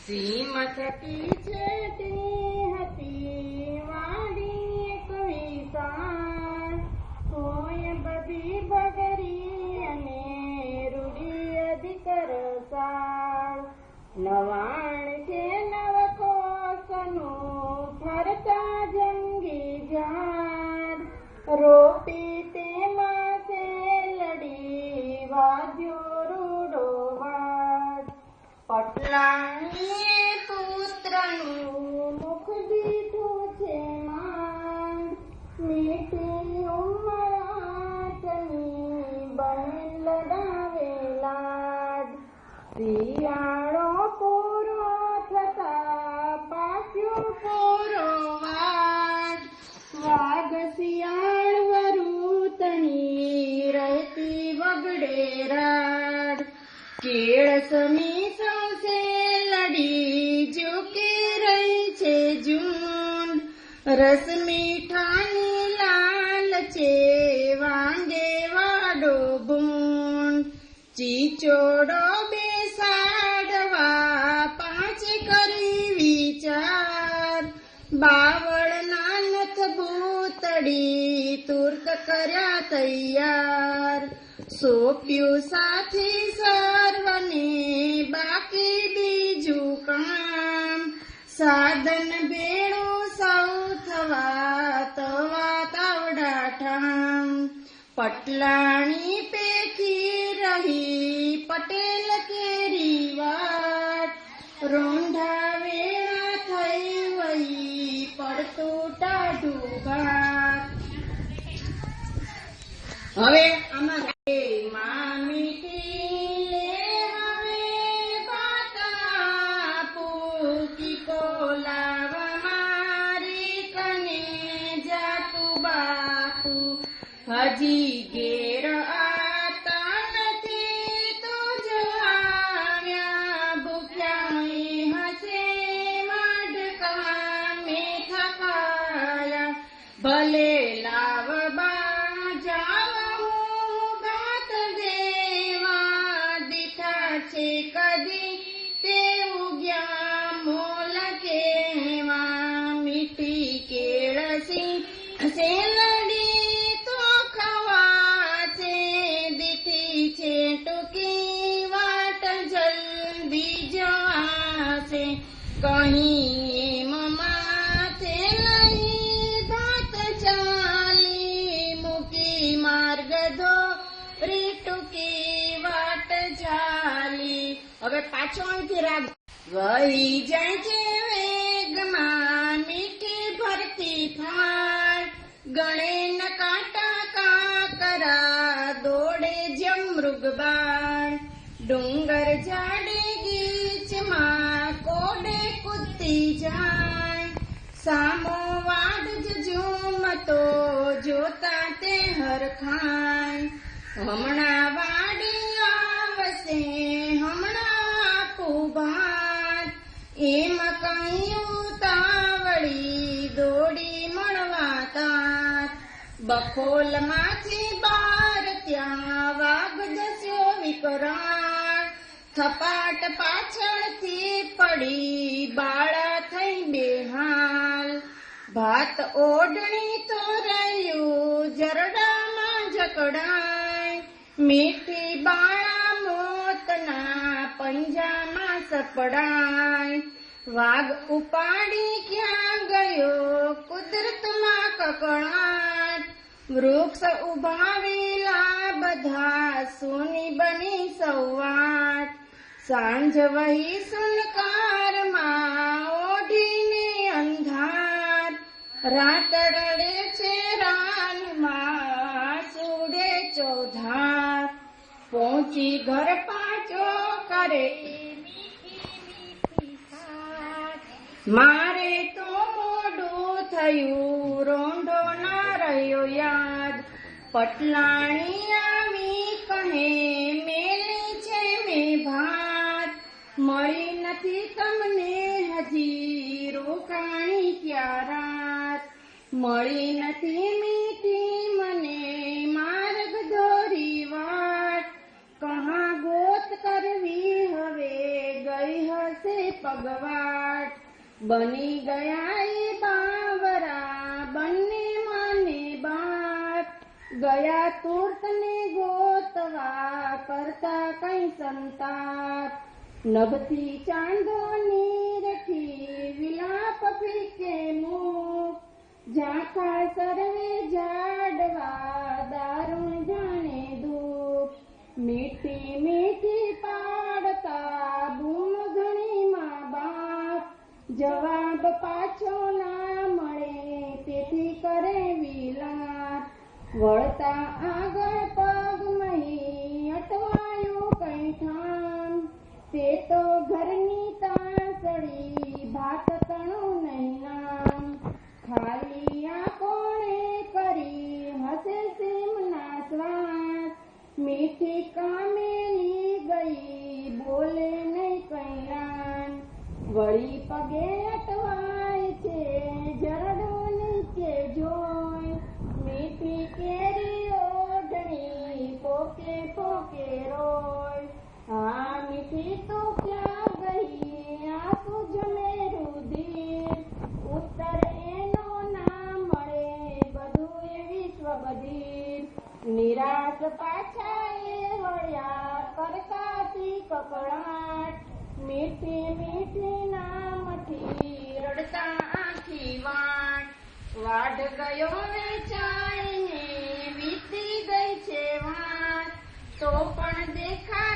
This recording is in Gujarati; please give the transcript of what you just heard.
સીમ થકી છેટી હતી વાડી એક વિશાળ, કોઈ બધી બગરી અને રૂડી અધિક રસાળ. નવાણ છે નવકોસનું ફરતા જંગી ઝાડ, રોપી તેમાં શેલડી વાજ્યો રૂડો વાડ. પટલાણીએ પુત્રનું મુખ દીઠું છે માંડ, મીઠી ઉમરાટની બહેન લડાવે લાડ. શિયાળો પૂરો થતા પાક્યો પૂરો વાડ, વાઘ શિયાળ વરુતણી રહેતી વગડે રાડ. કેળસમી સૌસે લડી ઝૂકી રહી છે ઝૂંડ, રસ મીઠાની લાલ છે વાંગે વાડો ભૂંડ. ચીચોડો બેસાડવા પાંચ કરી વિચાર, બાવળના નથ ભૂતડી તુર્ત કર્યા તૈયાર. સોંપ્યું સાથી સર્વને બાકી બીજું કામ, સાધન ભેળું સૌ થવા તવા તાવડા ઠામ. પટલાણી પેથી રહી પટેલ કેરી વાટ, રોંઢા વેળા થઈ વહી પડતું ટાઢું ઘાટ. હવે આમાં મીઠી લે હવે બાતા પૂકી કોલાવ મારી કને જાતું બાપુ, હજી ઘેર આતા નથી તો જો આવ્યા ભૂખ્યા હશે વાડકા મેં થકાયા. ભલે લાવ બા જાવ હું ગાત દેવા, દીઠા છે કદી તે ઉગ્યા મોલ કેવા. મીઠી કેળસી શેલડી તો ખવાશે, દીઠી છે ટૂંકી વાટ જલ્દી જવાશે. કહી માથે લઈ ભાત ચાલી, મૂકી માર્ગ ધોરી ટૂંકી વાટ ચાલી. હવે પાછો અહીંથી રાગ વહી જાય છે વેગમાં મીઠી ભરતી ફાટ, ગણે ન કાંટા કાકરા દોડે જેમ મૃગબાળ. ડુંગર જાડે ગીચમાં કોડે કૂદતી જાય, સામો વાડ ઝૂમતો જોતા તે હરખાય. હમણાં વાડી આવશે હમણાં આપું ભાત, એમ કહ્યું તાવડી દોડી મળવા તાત. બખોલમાંથી બાર ત્યાં વાઘ દસ્યો વિકરાળ, થપાટ પાછળથી પડી બાળા થઈ બેહાલ. ભાત ઓઢણી તો રહ્યું જરડામાં જકડાય, મીઠી બાળા મોતના પંજામાં સપડાય. વાઘ ઉપાડી ક્યાં ગયો કુદરતમાં કકળાટ, વૃક્ષ ઉભાવેલા બધા સોની બની સૌવાટ. સાંજ વહી સુનકારમાં ઓઢીને અંધાર, રાત રડે છે રાનમાં સુડે ચોધાર. પહોંચી ઘર પાછો કરે મારે તો મોડું થયું રોંઢો ના રહ્યો યાદ. પટલાણી આવી કહે મેલી છે મેં ભાત, મળી નથી તમને હજી રોકાણી ક્યાં રાત. મળી નથી મીઠી મને માર્ગ દોરી વાટ, કહા ગોત કરવી હવે ગઈ હશે પગ પગવાટ બની ગયા એ બાવરા બંને માને બાપ ગયા તુર્તને ગોતવા કરતા કઈ સંતાપ નભથી ચાંદો નીરથી વિલાપ ફીકે મુખ ઝાંખા સર્વે જાડવા દારૂણ જાણે દુઃખ મીઠી મીઠી પાડતા બૂમ ઘણી મા બાપ જવાબ પાછો ના મળે તેથી કરે વિલાપ વળતા આગળ પગ મહી અટવાયું કઈ ઠામ તે તો ઘરની તાસડી ભાત તણું નહીં નામ ખાલી આ કોણે કરી હસે સીમના શ્વાસ મીઠી કામેલી ગઈ બોલે નહીં કઈ રાન વળી પગે અટવાય છે જરડું નીચે જોઈ મીઠી કેરી ઓઢણી પોકે પોકે રોય આ મીઠી તો ક્યાં ગઈ આંસુ જમે રુધિર ઉત્તર એનો ના મળે બધું એ વિશ્વ બધીર નિરાશ પાછા એ વળ્યા કરતાથી કકળાટ મીઠી મીઠી નામથી રડતા આખી વાઢ ગયો વેચાઈને વીતી ગઈ છે વાત તો પણ દેખા